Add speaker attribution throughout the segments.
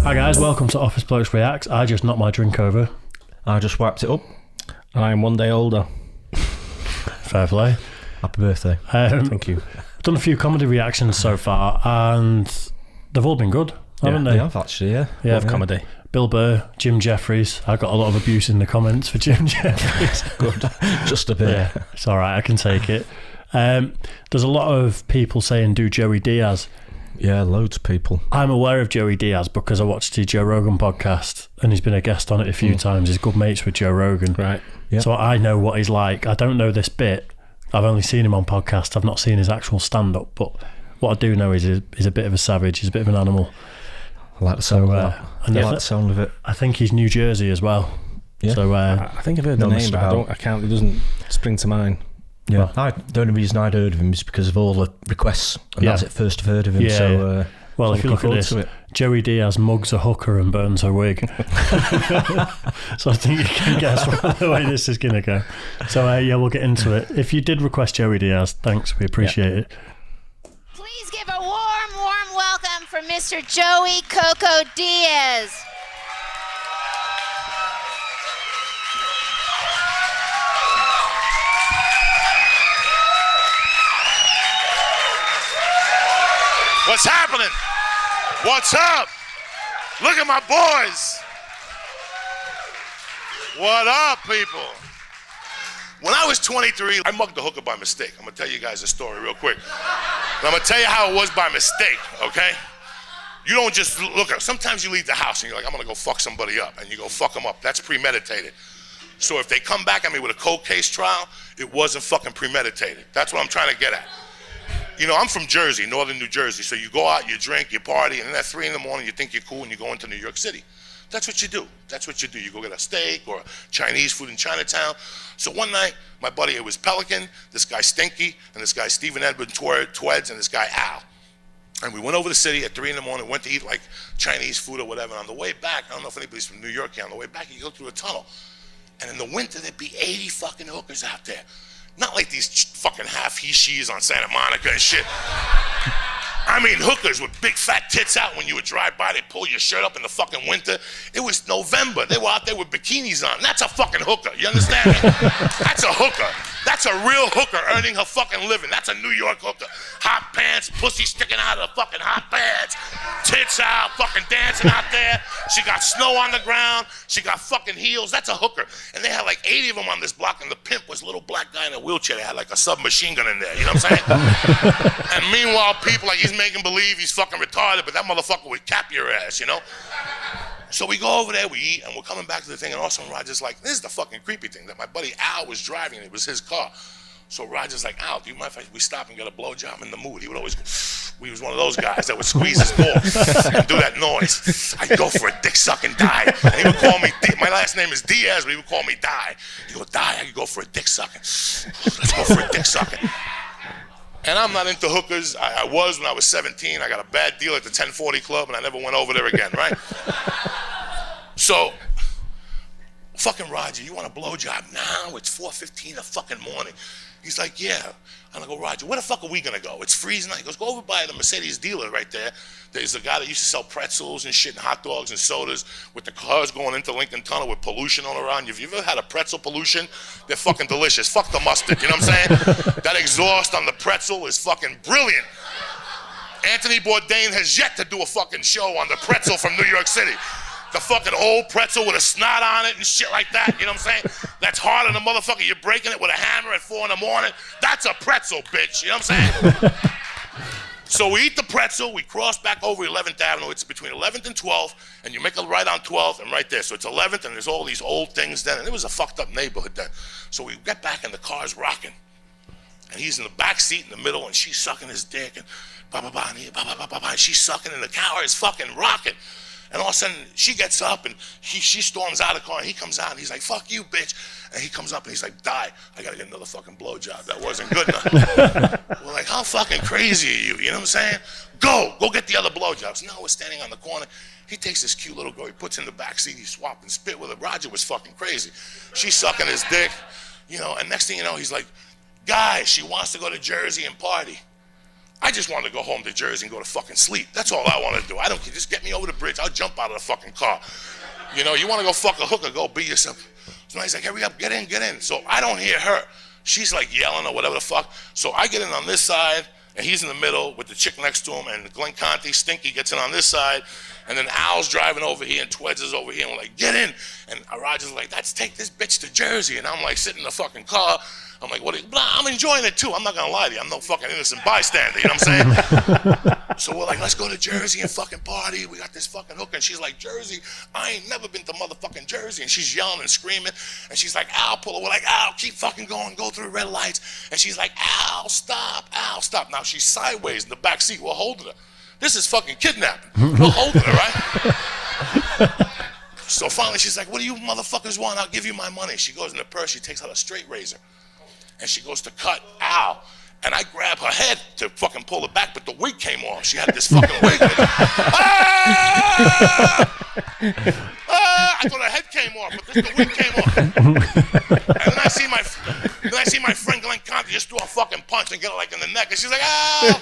Speaker 1: Hi guys, welcome to Office Blokes Reacts. I just knocked my drink over.
Speaker 2: I just wiped it up. I am one day older.
Speaker 1: Fair play.
Speaker 2: Happy birthday.
Speaker 1: Thank you. I've done a few comedy reactions so far and they've all been good, haven't they?
Speaker 2: They have actually, yeah. Love comedy.
Speaker 1: Bill Burr, Jim Jeffries. I got a lot of abuse in the comments for Jim Jeffries.
Speaker 2: Good. Just a bit.
Speaker 1: Yeah, it's all right, I can take it. There's a lot of people saying do Joey Diaz.
Speaker 2: Yeah, loads of people.
Speaker 1: I'm aware of Joey Diaz because I watched the Joe Rogan podcast and he's been a guest on it a few times. He's good mates with Joe Rogan.
Speaker 2: Right. Yep.
Speaker 1: So I know what he's like. I don't know this bit. I've only seen him on podcast. I've not seen his actual stand-up, but what I do know is he's a bit of a savage. He's a bit of an animal.
Speaker 2: I like the sound of that. I like the sound of it.
Speaker 1: I think he's New Jersey as well.
Speaker 2: Yeah.
Speaker 1: So
Speaker 2: I think I've heard the name, but it doesn't spring to mind.
Speaker 1: Yeah.
Speaker 2: The only reason I'd heard of him is because of all the requests, and that's it. First I've heard of him.
Speaker 1: Yeah.
Speaker 2: So,
Speaker 1: well, if you look at this, Joey Diaz mugs a hooker and burns her wig. So I think you can guess the way this is going to go. So yeah, we'll get into it. If you did request Joey Diaz, thanks, we appreciate it.
Speaker 3: Please give a warm welcome for Mr. Joey Coco Diaz.
Speaker 4: What's happening? What's up? Look at my boys. What up, people? When I was 23, I mugged a hooker by mistake. I'm gonna tell you guys a story real quick. And I'm gonna tell you how it was by mistake, okay? You don't just look at, sometimes you leave the house and you're like, I'm gonna go fuck somebody up, and you go fuck them up. That's premeditated. So if they come back at me with a cold case trial, it wasn't fucking premeditated. That's what I'm trying to get at. You know, I'm from Jersey, northern New Jersey, so you go out, you drink, you party, and then at 3 in the morning you think you're cool and you go into New York City. That's what you do. That's what you do. You go get a steak or Chinese food in Chinatown. So one night, my buddy, it was Pelican, this guy Stinky, and this guy Stephen Edward Tweds, and this guy Al. And we went over the city at 3 in the morning, went to eat like Chinese food or whatever, and on the way back, I don't know if anybody's from New York here, on the way back, you go through a tunnel. And in the winter, there'd be 80 fucking hookers out there. Not like these fucking half he-she's on Santa Monica and shit. I mean hookers with big fat tits out. When you would drive by, they'd pull your shirt up in the fucking winter. It was November. They were out there with bikinis on. That's a fucking hooker. You understand me? That's a hooker. That's a real hooker earning her fucking living. That's a New York hooker. Hot pants, pussy sticking out of the fucking hot pants, tits out, fucking dancing out there. She got snow on the ground. She got fucking heels. That's a hooker. And they had like 80 of them on this block, and the pimp was a little black guy in a wheelchair. They had like a submachine gun in there. You know what I'm saying? And meanwhile, people like, he's making believe he's fucking retarded, but that motherfucker would cap your ass, you know? So we go over there, we eat, and we're coming back to the thing, and also Roger's like, this is the fucking creepy thing, that my buddy Al was driving, and it was his car. So Roger's like, Al, do you mind if we stop and get a blowjob in the mood? He would always go, he was one of those guys that would squeeze his balls and do that noise. I'd go for a dick-sucking die. And he would call me, my last name is Diaz, but he would call me Die. He'd go, Die, I could go for a dick-sucking. Let's go for a dick-sucking. And I'm not into hookers. I was when I was 17. I got a bad deal at the 1040 Club, and I never went over there again, right? So, fucking Roger, you want a blowjob now? It's 4:15 the fucking morning. He's like, yeah. And I go, Roger, where the fuck are we gonna go? It's freezing. He goes, go over by the Mercedes dealer right there. There's a guy that used to sell pretzels and shit and hot dogs and sodas with the cars going into Lincoln Tunnel with pollution all around. If you've ever had a pretzel pollution, they're fucking delicious. Fuck the mustard, you know what I'm saying? That exhaust on the pretzel is fucking brilliant. Anthony Bourdain has yet to do a fucking show on the pretzel from New York City. The fucking old pretzel with a snot on it and shit like that, you know what I'm saying? That's harder than a motherfucker. You're breaking it with a hammer at 4 in the morning. That's a pretzel, bitch, you know what I'm saying? So we eat the pretzel, we cross back over 11th Avenue. It's between 11th and 12th, and you make a right on 12th and right there. So it's 11th, and there's all these old things then, and it was a fucked up neighborhood then. So we get back, and the car's rocking. And he's in the back seat in the middle, and she's sucking his dick, and and she's sucking, and the car is fucking rocking. And all of a sudden, she gets up and she storms out of the car, and he comes out and he's like, fuck you, bitch. And he comes up and he's like, Die, I gotta get another fucking blowjob. That wasn't good enough. We're like, how fucking crazy are you? You know what I'm saying? Go get the other blowjobs. No, we're standing on the corner. He takes this cute little girl, he puts in the back seat, he's swapping spit with her. Roger was fucking crazy. She's sucking his dick, you know, and next thing you know, he's like, guys, she wants to go to Jersey and party. I just wanted to go home to Jersey and go to fucking sleep. That's all I want to do. I don't care. Just get me over the bridge. I'll jump out of the fucking car. You know, you want to go fuck a hooker, go be yourself. So he's like, hurry up, get in. So I don't hear her. She's like yelling or whatever the fuck. So I get in on this side, and he's in the middle with the chick next to him, and Glenn Conti, Stinky, gets in on this side, and then Al's driving over here, and Tweds is over here, and we're like, get in. And Roger's like, let's take this bitch to Jersey. And I'm like sitting in the fucking car. I'm like, I'm enjoying it too. I'm not gonna lie to you. I'm no fucking innocent bystander, you know what I'm saying? So we're like, let's go to Jersey and fucking party. We got this fucking hooker. And she's like, Jersey? I ain't never been to motherfucking Jersey. And she's yelling and screaming. And she's like, Al, pull her. We're like, Al, keep fucking going. Go through the red lights. And she's like, Al, stop. Now she's sideways in the back seat. We're holding her. This is fucking kidnapping. We're holding her, right? So finally she's like, what do you motherfuckers want? I'll give you my money. She goes in the purse. She takes out a straight razor. And she goes to cut Al. And I grab her head to fucking pull her back, but the wig came off. She had this fucking wig. I thought her head came off, but the wig came off. And then I see my friend Glenn Conti just do a fucking punch and get her like in the neck. And she's like, ow.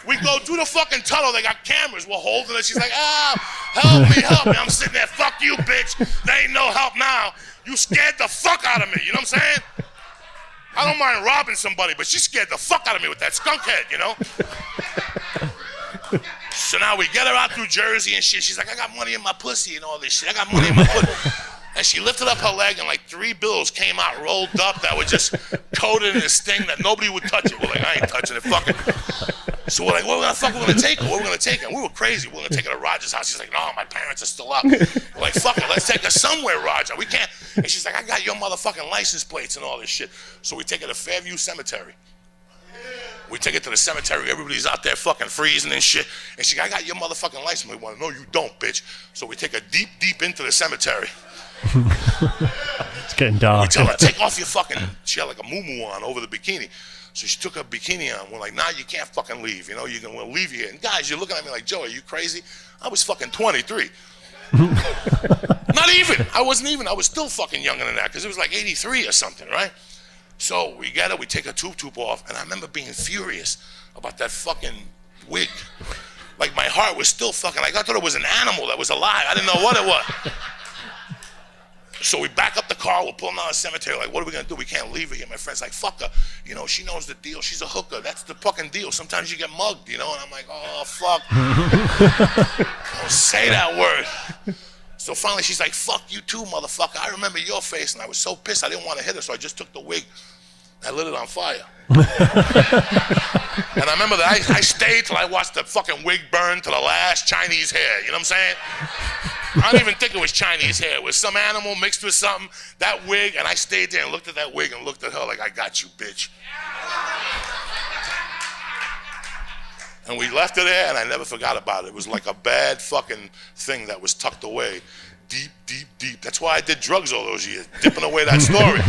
Speaker 4: We go through the fucking tunnel. They got cameras. We're holding her. She's like, ow, help me. I'm sitting there, fuck you, bitch. There ain't no help now. You scared the fuck out of me. You know what I'm saying? I don't mind robbing somebody, but she scared the fuck out of me with that skunk head, you know? So now we get her out through Jersey and shit. She's like, I got money in my pussy and all this shit. I got money in my pussy. And she lifted up her leg and like 3 bills came out rolled up that were just coated in this thing that nobody would touch it. We're like, I ain't touching it, fuck it. So we're like, what the fuck we're gonna take her? What we're gonna take her? And we were crazy. We're gonna take her to Roger's house. She's like, no, my parents are still up. We're like, fuck it, let's take her somewhere, Roger. We can't. And she's like, I got your motherfucking license plates and all this shit. So we take her to Fairview Cemetery. We take her to the cemetery. Everybody's out there fucking freezing and shit. And she's like, I got your motherfucking license. We want to know you don't, bitch. So we take her deep, deep into the cemetery.
Speaker 1: It's getting dark.
Speaker 4: We tell her, take off your fucking, she had like a muumuu on over the bikini. So she took her bikini on. We're like, nah, you can't fucking leave. You know, we'll leave you here. And guys, you're looking at me like, Joe, are you crazy? I was fucking 23. Not even. I wasn't even. I was still fucking younger than that because it was like 83 or something, right? So we get her, we take her tube off, and I remember being furious about that fucking wig. Like my heart was still fucking, like I thought it was an animal that was alive. I didn't know what it was. So we back up the car, we're pulling out the cemetery, like, what are we gonna do? We can't leave her here. My friend's like, fuck her. You know, she knows the deal. She's a hooker. That's the fucking deal. Sometimes you get mugged, you know? And I'm like, oh, fuck. Don't say that word. So finally she's like, fuck you too, motherfucker. I remember your face, and I was so pissed I didn't want to hit her, so I just took the wig. I lit it on fire. And I remember that I stayed till I watched the fucking wig burn to the last Chinese hair, you know what I'm saying? I don't even think it was Chinese hair. It was some animal mixed with something. That wig, and I stayed there and looked at that wig and looked at her like, I got you, bitch. And we left her there, and I never forgot about it. It was like a bad fucking thing that was tucked away. Deep, deep, deep. That's why I did drugs all those years, dipping away that story.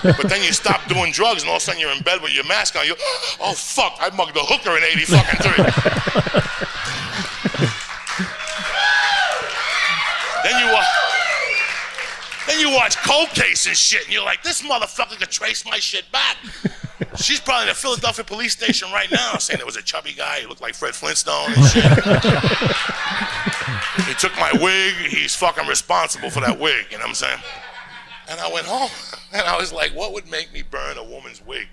Speaker 4: But then you stop doing drugs, and all of a sudden you're in bed with your mask on. You, oh fuck! I mugged a hooker in '80 fucking 3. Then you watch Cold Case and shit, and you're like, this motherfucker could trace my shit back. She's probably in the Philadelphia police station right now saying there was a chubby guy, he looked like Fred Flintstone and shit. He took my wig, he's fucking responsible for that wig, you know what I'm saying? And I went home, and I was like, what would make me burn a woman's wig?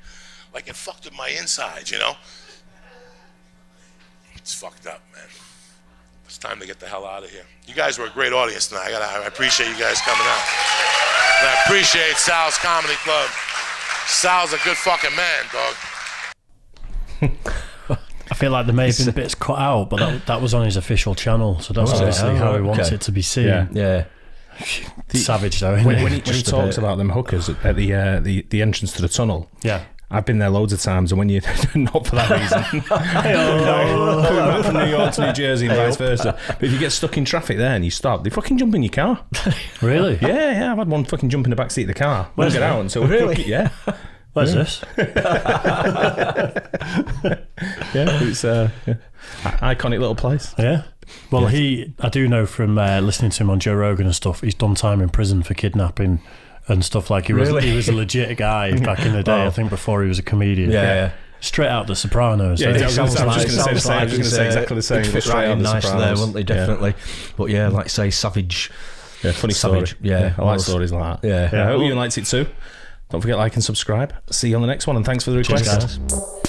Speaker 4: Like it fucked with my insides, you know? It's fucked up, man. It's time to get the hell out of here. You guys were a great audience tonight. I appreciate you guys coming out. And I appreciate Sal's Comedy Club. Sal's a good fucking man, dog.
Speaker 1: I feel like there may have been bits cut out, but that was on his official channel, so that's obviously how he wants it to be seen.
Speaker 2: Yeah.
Speaker 1: Savage though, isn't
Speaker 5: when he talks about them hookers at the entrance to the tunnel.
Speaker 1: Yeah.
Speaker 5: I've been there loads of times, and when you not for that reason, coming back from New York to New Jersey and vice versa. But if you get stuck in traffic there and you stop, they fucking jump in your car.
Speaker 1: Really?
Speaker 5: Yeah. I've had one fucking jump in the back seat of the car. Won't get out until yeah.
Speaker 1: Where's this?
Speaker 5: Yeah, it's iconic little place.
Speaker 1: Yeah. Well, I do know from listening to him on Joe Rogan and stuff, he's done time in prison for kidnapping and stuff. Like he was a legit guy back in the day. I think before he was a comedian.
Speaker 2: Yeah.
Speaker 1: Straight out The Sopranos.
Speaker 5: Yeah,
Speaker 1: eh?
Speaker 5: I was just going to say exactly the same.
Speaker 2: It'd fit
Speaker 5: Straight
Speaker 2: right
Speaker 5: out
Speaker 2: in
Speaker 5: The
Speaker 2: nicely there,
Speaker 5: Sopranos.
Speaker 2: wouldn't they? Definitely. But yeah, like I say, savage.
Speaker 5: Yeah, funny
Speaker 2: Savage,
Speaker 5: story.
Speaker 2: yeah.
Speaker 5: I like stories like that.
Speaker 2: Yeah.
Speaker 5: I hope you liked it too. Don't forget, like and subscribe. See you on the next one, and thanks for the request.
Speaker 1: Cheers, guys.